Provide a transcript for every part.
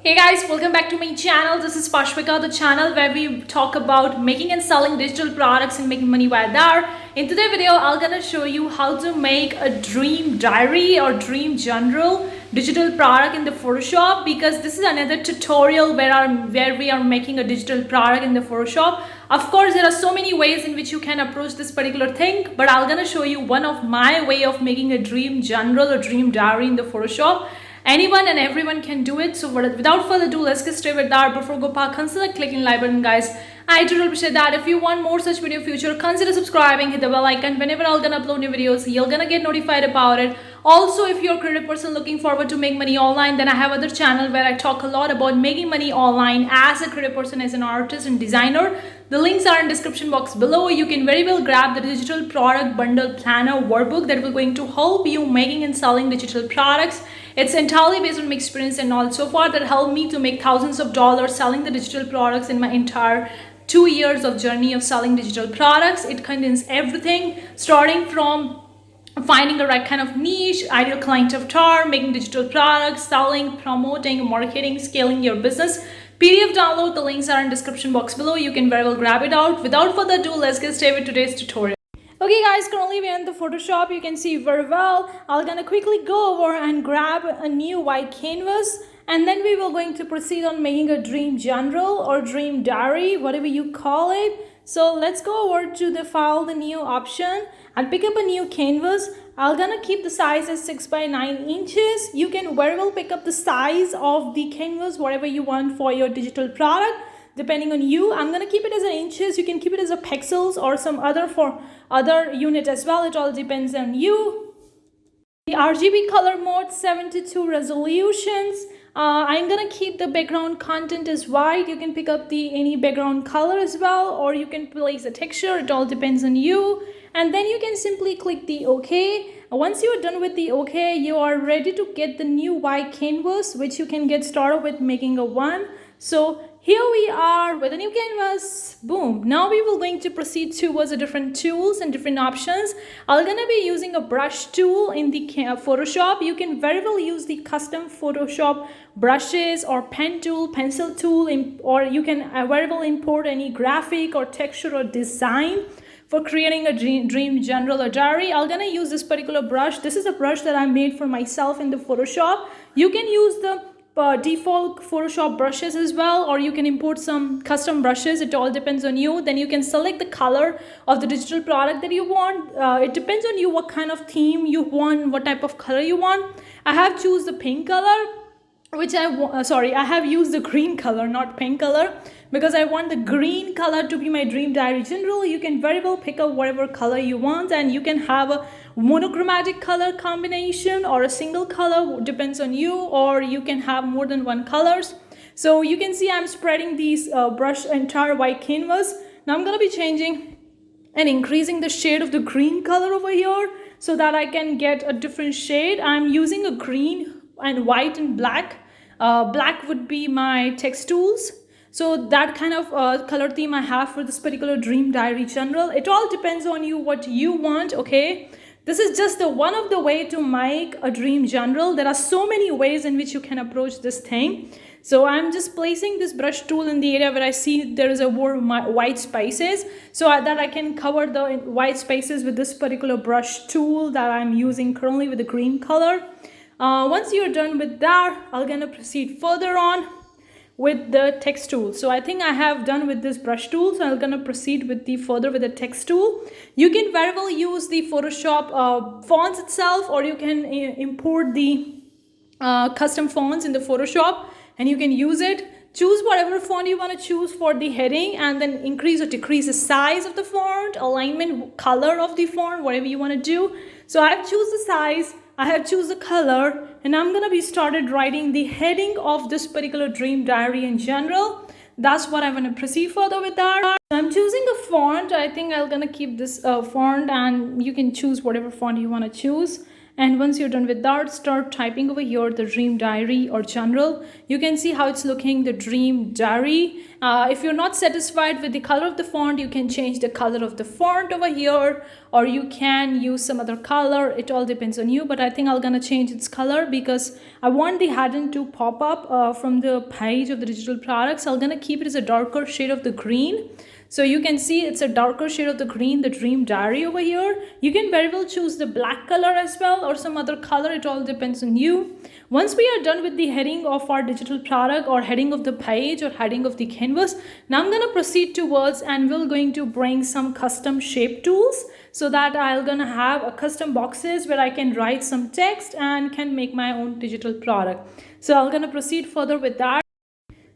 Hey guys, welcome back to my channel. This is Pashvika, the channel where we talk about making and selling digital products and making money via that. In today's video, I'm gonna show you how to make a dream diary or dream journal digital product in the Photoshop, because this is another tutorial where we are making a digital product in the Photoshop. Of course, there are so many ways in which you can approach this particular thing, but I'm gonna show you one of my way of making a dream journal or dream diary in the Photoshop. Anyone and everyone can do it. So without further ado, let's get straight with that. Before go back, consider clicking like button, guys. I truly appreciate that. If you want more such video future, consider subscribing, hit the bell icon. Whenever I'm gonna upload new videos, you're gonna get notified about it. Also, if you're a creative person looking forward to make money online, then I have other channel where I talk a lot about making money online as a creative person, as an artist and designer. The links are in description box below. You can very well grab the digital product bundle planner workbook that will going to help you making and selling digital products. It's entirely based on my experience and all so far that helped me to make thousands of dollars selling the digital products in my entire 2 years of journey of selling digital products. It contains everything starting from finding the right kind of niche, ideal client avatar, making digital products, selling, promoting, marketing, scaling your business. PDF download, the links are in description box below. You can very well grab it out. Without further ado, let's get started with today's tutorial. Okay guys, currently we're in the Photoshop. You can see very well. I'm gonna quickly go over and grab a new white canvas, and then we will going to proceed on making a dream journal or dream diary, whatever you call it. So let's go over to the file, the new option, and pick up a new canvas. I'm gonna keep the size as 6 by 9 inches. You can very well pick up the size of the canvas, whatever you want for your digital product, depending on you. I'm gonna keep it as an inches. You can keep it as a pixels or some other for other unit as well. It all depends on you. The RGB color mode, 72 resolutions. I'm gonna keep the background content as white. You can pick up the any background color as well, or you can place a texture. It all depends on you. And then you can simply click the OK. Once you are done with the OK, you are ready to get the new white canvas, which you can get started with making a one. So here we are with a new canvas. Boom. Now we will going to proceed towards the different tools and different options. I'm gonna be using a brush tool in the Photoshop. You can very well use the custom Photoshop brushes or pen tool, pencil tool, or you can very well import any graphic or texture or design for creating a dream journal or diary. I'm gonna use this particular brush. This is a brush that I made for myself in the Photoshop. You can use the default Photoshop brushes as well, or you can import some custom brushes. It all depends on you. Then you can select the color of the digital product that you want. It depends on you what kind of theme you want, what type of color you want. I have choose the pink color, which I have used the green color, not pink color, because I want the green color to be my dream diary journal. You can very well pick up whatever color you want, and you can have a monochromatic color combination or a single color, depends on you, or you can have more than one colors. So you can see I'm spreading these brush entire white canvas. Now I'm going to be changing and increasing the shade of the green color over here so that I can get a different shade. I'm using a green and white and black. Black would be my text tools. So that kind of color theme I have for this particular dream diary journal. It all depends on you what you want. Okay, this is just one of the way to make a dream journal. There are so many ways in which you can approach this thing. So I'm just placing this brush tool in the area where I see there is a more white spaces, so that I can cover the white spaces with this particular brush tool that I'm using currently with the green color. Once you're done with that, I'm gonna proceed further on with the text tool. So I think I have done with this brush tool, so I'm gonna proceed with the further with the text tool. You can very well use the Photoshop fonts itself, or you can import the custom fonts in the Photoshop and you can use it. Choose whatever font you want to choose for the heading, and then increase or decrease the size of the font, alignment, color of the font, whatever you want to do. So I have choose the size, I have choose the color, and I'm gonna be started writing the heading of this particular dream diary in general. That's what I'm gonna proceed further with that. I'm choosing a font. I think I'm gonna keep this font, and you can choose whatever font you want to choose. And once you're done with that, start typing over here the dream diary or journal. You can see how it's looking, the dream diary. If you're not satisfied with the color of the font, you can change the color of the font over here, or you can use some other color. It all depends on you, but I think I'm gonna change its color because I want the heading to pop up from the page of the digital products. I'm gonna keep it as a darker shade of the green. So you can see it's a darker shade of the green, the dream diary over here. You can very well choose the black color as well or some other color. It all depends on you. Once we are done with the heading of our digital product or heading of the page or heading of the canvas, now I'm going to proceed towards and we're going to bring some custom shape tools so that I'm going to have a custom boxes where I can write some text and can make my own digital product. So I'm going to proceed further with that.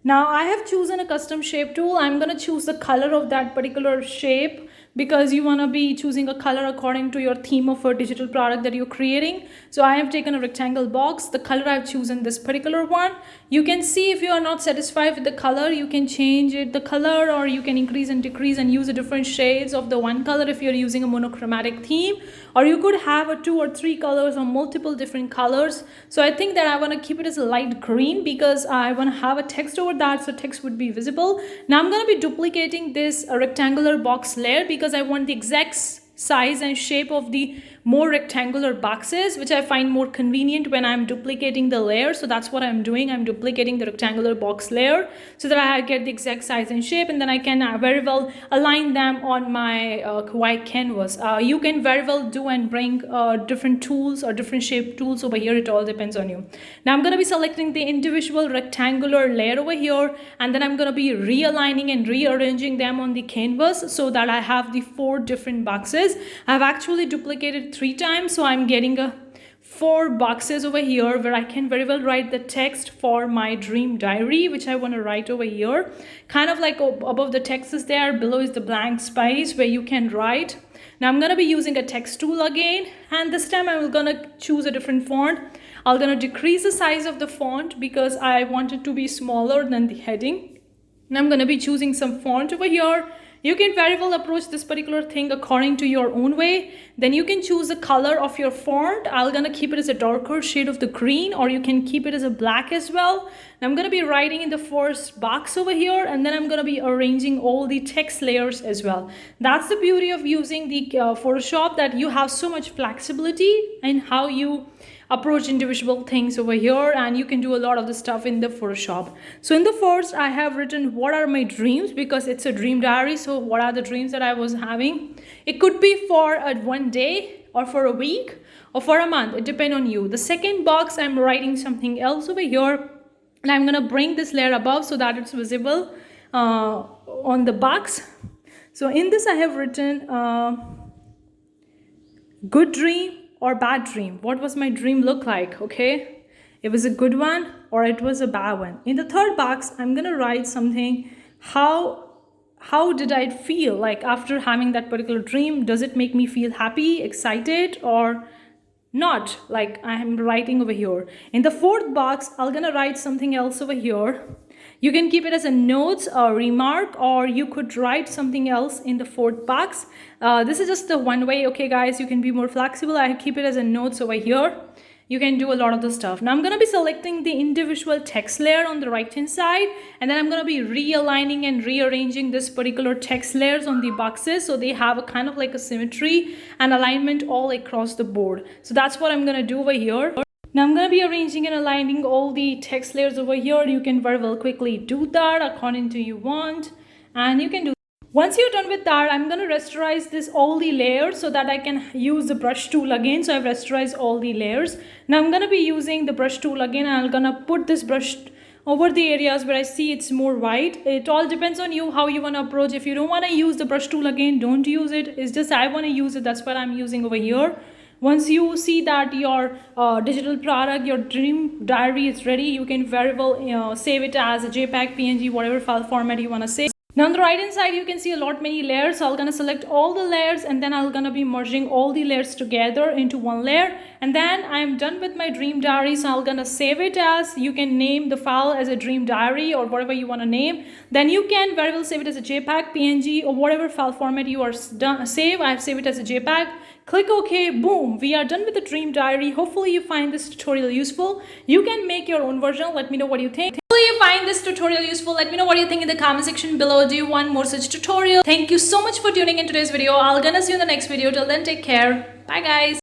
Now I have chosen a custom shape tool. I'm going to choose the color of that particular shape because you want to be choosing a color according to your theme of a digital product that you're creating. So I have taken a rectangle box. The color I've chosen this particular one. You can see if you are not satisfied with the color, you can change it the color, or you can increase and decrease and use the different shades of the one color if you're using a monochromatic theme, or you could have a 2 or 3 colors or multiple different colors. So I think that I want to keep it as a light green because I want to have a text over that, so text would be visible. Now I'm going to be duplicating this rectangular box layer because I want the exact size and shape of the more rectangular boxes, which I find more convenient when I'm duplicating the layer. So that's what I'm doing. I'm duplicating the rectangular box layer so that I get the exact size and shape, and then I can very well align them on my white canvas. You can very well do and bring different tools or different shape tools over here. It all depends on you. Now I'm going to be selecting the individual rectangular layer over here, and then I'm going to be realigning and rearranging them on the canvas so that I have the 4 different boxes. I've actually duplicated 3 times, so I'm getting a 4 boxes over here where I can very well write the text for my dream diary, which I want to write over here. Kind of like above the text is there, below is the blank space where you can write. Now I'm going to be using a text tool again, and this time I'm going to choose a different font. I'm going to decrease the size of the font because I want it to be smaller than the heading. And I'm going to be choosing some font over here. You can very well approach this particular thing according to your own way. Then you can choose the color of your font. I'm going to keep it as a darker shade of the green, or you can keep it as a black as well. And I'm going to be writing in the first box over here, and then I'm going to be arranging all the text layers as well. That's the beauty of using the Photoshop, that you have so much flexibility in how you approach individual things over here, and you can do a lot of the stuff in the Photoshop. So in the first, I have written what are my dreams, because it's a dream diary. So what are the dreams that I was having? It could be for one day or for a week or for a month. It depends on you. The second box, I'm writing something else over here, and I'm gonna bring this layer above so that it's visible on the box. So in this, I have written good dream or bad dream. What was my dream look like? Okay, it was a good one or it was a bad one. In the third box, I'm gonna write something. How did I feel like after having that particular dream? Does it make me feel happy, excited, or not? Like I am writing over here. In the fourth box, I'm gonna write something else over here. You can keep it as a notes or remark, or you could write something else in the fourth box. This is just the one way. Okay guys, you can be more flexible. I keep it as a notes over here. You can do a lot of the stuff. Now I'm going to be selecting the individual text layer on the right hand side, and then I'm going to be realigning and rearranging this particular text layers on the boxes so they have a kind of like a symmetry and alignment all across the board. So that's what I'm going to do over here. Now I'm going to be arranging and aligning all the text layers over here. You can very well quickly do that according to you want, and you can do. Once you're done with that, I'm going to rasterize this all the layers so that I can use the brush tool again. So I've rasterized all the layers. Now I'm going to be using the brush tool again, and I'm going to put this brush over the areas where I see it's more white. It all depends on you how you want to approach. If you don't want to use the brush tool again, don't use it. It's just I want to use it. That's what I'm using over here. Once you see that your digital product, your dream diary is ready, you can very well save it as a JPEG, PNG, whatever file format you want to save. Now on the right hand side, you can see a lot many layers. So I'm going to select all the layers, and then I'm going to be merging all the layers together into one layer. And then I'm done with my dream diary. So I'm going to save it as, you can name the file as a dream diary or whatever you want to name. Then you can very well save it as a JPEG, PNG, or whatever file format you are save. I have saved it as a JPEG. click OK. Boom, we are done with the dream diary. Hopefully you find this tutorial useful. You can make your own version. Let me know what you think. Hopefully you find this tutorial useful. Let me know what you think in the comment section below. Do you want more such tutorial? Thank you so much for tuning in today's video. I'll gonna see you in the next video. Till then, take care. Bye guys.